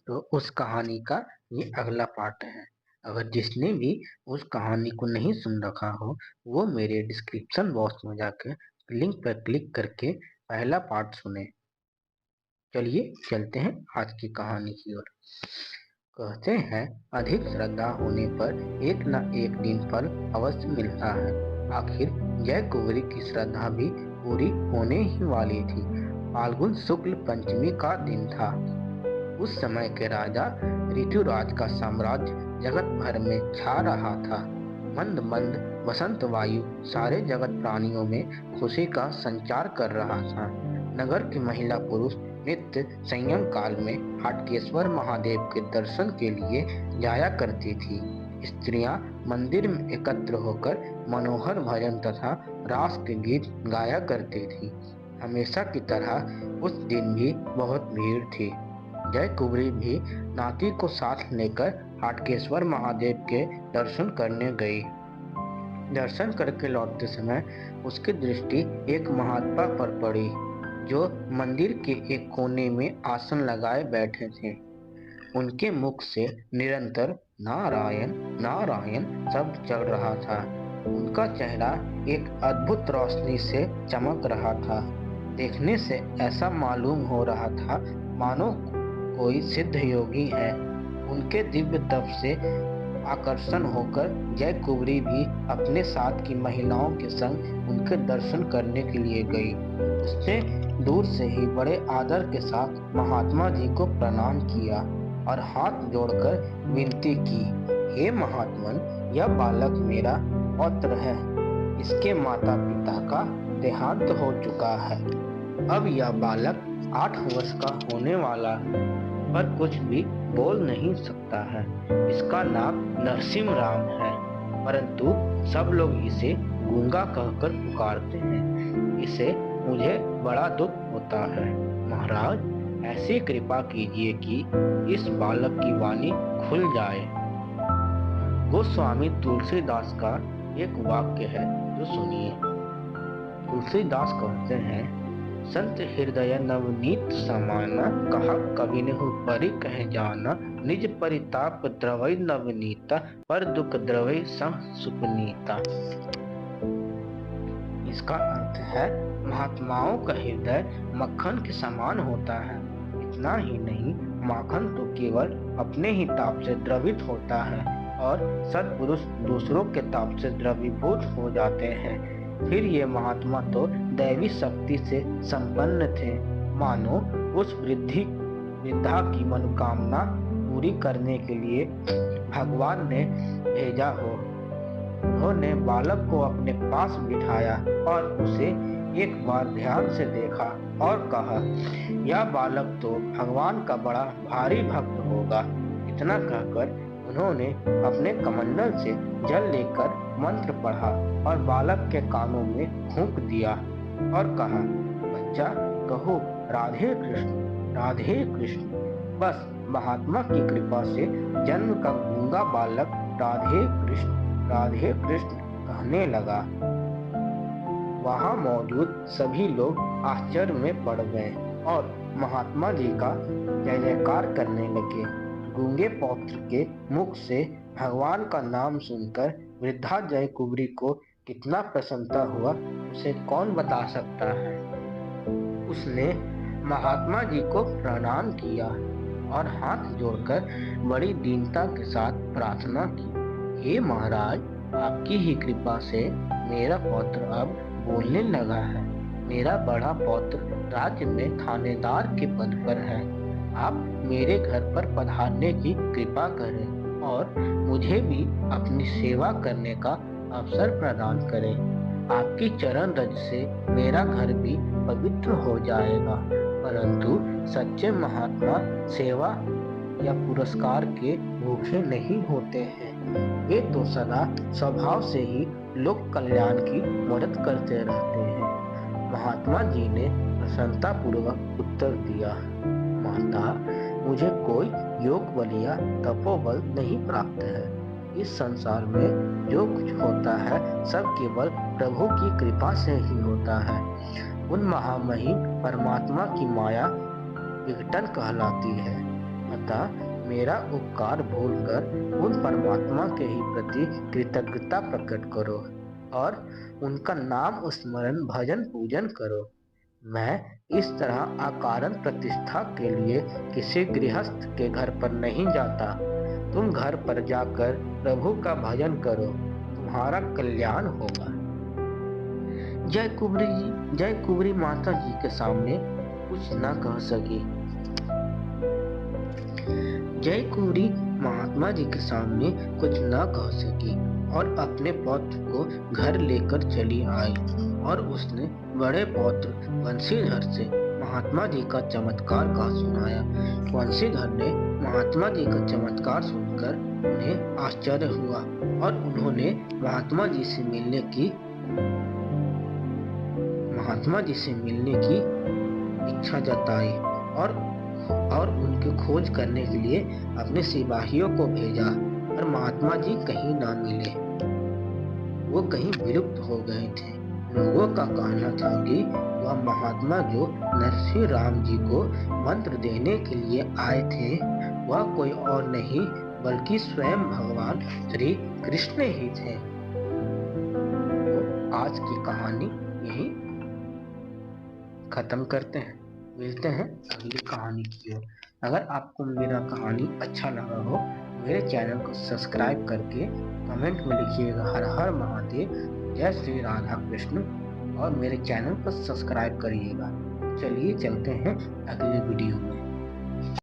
तो उस कहानी का ये अगला पार्ट है। अगर जिसने भी उस कहानी को नहीं सुन रखा हो, वो मेरे डिस्क्रिप्शन बॉक्स में जाकर लिंक पर क्लिक करके पहला पार्ट सुने। चलिए चलते हैं आज की कहानी की ओर। कहते हैं, अधिक श्रद्धा होने पर एक न एक दिन फल अवश्य मिलता है। आखिर जय कुंवरी की श्रद्धा भी पूरी होने ही वाली थी। फाल्गुन शुक्ल पंचमी का दिन था। उस समय के राजा ऋतुराज का साम्राज्य जगत भर में छा रहा था। मंद मंद बसंत वायु सारे जगत प्राणियों में खुशी का संचार कर रहा था। नगर के महिला पुरुष नित्य संयम काल में हाटकेश्वर महादेव के दर्शन के लिए जाया करती थी। स्त्रियां मंदिर में एकत्र होकर मनोहर भजन तथा रास के गीत गाया करती थी। हमेशा की तरह उस दिन भी बहुत भीड़ थी। जय कुंवरी भी नाती को साथ लेकर हाटकेश्वर महादेव के दर्शन करने गई। दर्शन करके लौटते समय उसकी दृष्टि एक महात्मा पर पड़ी, जो मंदिर के एक कोने में आसन लगाए बैठे थे। उनके मुख से निरंतर नारायण नारायण शब्द चल रहा था। उनका चेहरा एक अद्भुत रोशनी से चमक रहा था। देखने से ऐसा मालूम हो रहा था मानो कोई सिद्ध योगी है। उनके दिव्य तप से आकर्षण होकर जय कुंवरी भी अपने साथ की महिलाओं के संग उनके दर्शन करने के लिए गई। उसने दूर से ही बड़े आदर के साथ महात्मा जी को प्रणाम किया और हाथ जोड़कर विनती की, हे महात्मन, यह बालक मेरा पौत्र है। इसके माता पिता का देहांत हो चुका है। अब यह बालक 8 वर्ष का होने वाला है, पर कुछ भी बोल नहीं सकता है। इसका नाम नरसिंह राम है, परंतु सब लोग इसे गूंगा कहकर पुकारते हैं। इसे मुझे बड़ा दुख होता है। महाराज, ऐसी कृपा कीजिए कि इस बालक की वाणी खुल जाए। गोस्वामी तुलसीदास का एक वाक्य है, जो सुनिए। तुलसीदास कहते हैं, संत हृदय नवनीत समाना, कहा कवि ने परि कह जाना। निज परिताप द्रवै नवनीता, पर दुख द्रवै सह सुपनीता। इसका अर्थ है, महात्माओं का हृदय मक्खन के समान होता है। इतना ही नहीं, माखन तो केवल अपने ही ताप से द्रवित होता है और सत्पुरुष दूसरों के ताप से द्रवीभूत हो जाते हैं। फिर ये महात्मा तो दैवी शक्ति से संपन्न थे, मानो उस वृद्धा की मनोकामना पूरी करने के लिए भगवान ने भेजा हो। उन्होंने बालक को अपने पास बिठाया और उसे एक बार ध्यान से देखा और कहा, यह बालक तो भगवान का बड़ा भारी भक्त होगा। इतना कहकर उन्होंने अपने कमंडल से जल लेकर मंत्र पढ़ा और बालक के कानों में फूंक दिया और कहा, बच्चा कहो राधे कृष्ण राधे कृष्ण। बस महात्मा की कृपा से जन्म का गूंगा बालक राधे कृष्ण कहने लगा। वहां मौजूद सभी लोग आश्चर्य में पड़ गए और महात्मा जी का जय जयकार करने लगे। गूंगे पौत्र के मुख से भगवान का नाम सुनकर वृद्धा जय कुंवरी को कितना प्रसन्नता हुआ, उसे कौन बता सकता है। उसने महात्मा जी को प्रणाम किया और हाथ जोड़कर बड़ी दीनता के साथ प्रार्थना की, हे महाराज, आपकी ही कृपा से मेरा पौत्र अब बोलने लगा है। मेरा बड़ा पौत्र राज्य में थानेदार के पद पर है। आप मेरे घर पर पधारने की कृपा करें और मुझे भी अपनी सेवा करने का अवसर प्रदान करें। आपकी चरण रज से मेरा घर भी पवित्र हो जाएगा। परंतु सच्चे महात्मा सेवा या पुरस्कार के भूखे नहीं होते हैं। वे तो सदा स्वभाव से ही लोक कल्याण की मदद करते रहते हैं। महात्मा जी ने प्रसन्नता पूर्वक उत्तर दिया, माता, मुझे कोई योग बल या तपोबल नहीं प्राप्त है। इस संसार में जो कुछ होता है सब केवल प्रभु की कृपा से ही होता है। उन महामहिम परमात्मा की माया विघटन कहलाती है। अतः मेरा उपकार भूलकर उन परमात्मा के ही प्रति कृतज्ञता प्रकट करो और उनका नाम स्मरण भजन पूजन करो। मैं इस तरह अकारण प्रतिष्ठा के लिए किसी गृहस्थ के घर पर नहीं जाता। तुम घर पर जाकर प्रभु का भजन करो, तुम्हारा कल्याण होगा। जय कुबरी माता जी के सामने कुछ न कह सकी। जय कुबरी महात्मा जी के सामने कुछ न कह सकी और अपने पौत्र को घर लेकर चली आई और उसने बड़े पौत्र वंशीधर से महात्मा जी का चमत्कार का सुनाया। वंशीधर ने महात्मा जी का चमत्कार सुनकर उन्हें आश्चर्य हुआ और उन्होंने महात्मा जी से मिलने की इच्छा जताई और उनकी खोज करने के लिए अपने सिपाहियों को भेजा, पर महात्मा जी कहीं ना मिले। वो कहीं विलुप्त हो गए थे। लोगों का कहना था कि वह महात्मा जो नरसिंह राम जी को मंत्र देने के लिए आए थे, वह कोई और नहीं बल्कि स्वयं भगवान श्री कृष्ण ही थे। तो आज की कहानी यही खत्म करते हैं। मिलते हैं अगली कहानी की ओर। अगर आपको मेरा कहानी अच्छा लगा हो, मेरे चैनल को सब्सक्राइब करके कमेंट में लिखिएगा हर हर महादेव, जय श्री राधा कृष्ण, और मेरे चैनल को सब्सक्राइब करिएगा। चलिए चलते हैं अगले वीडियो में।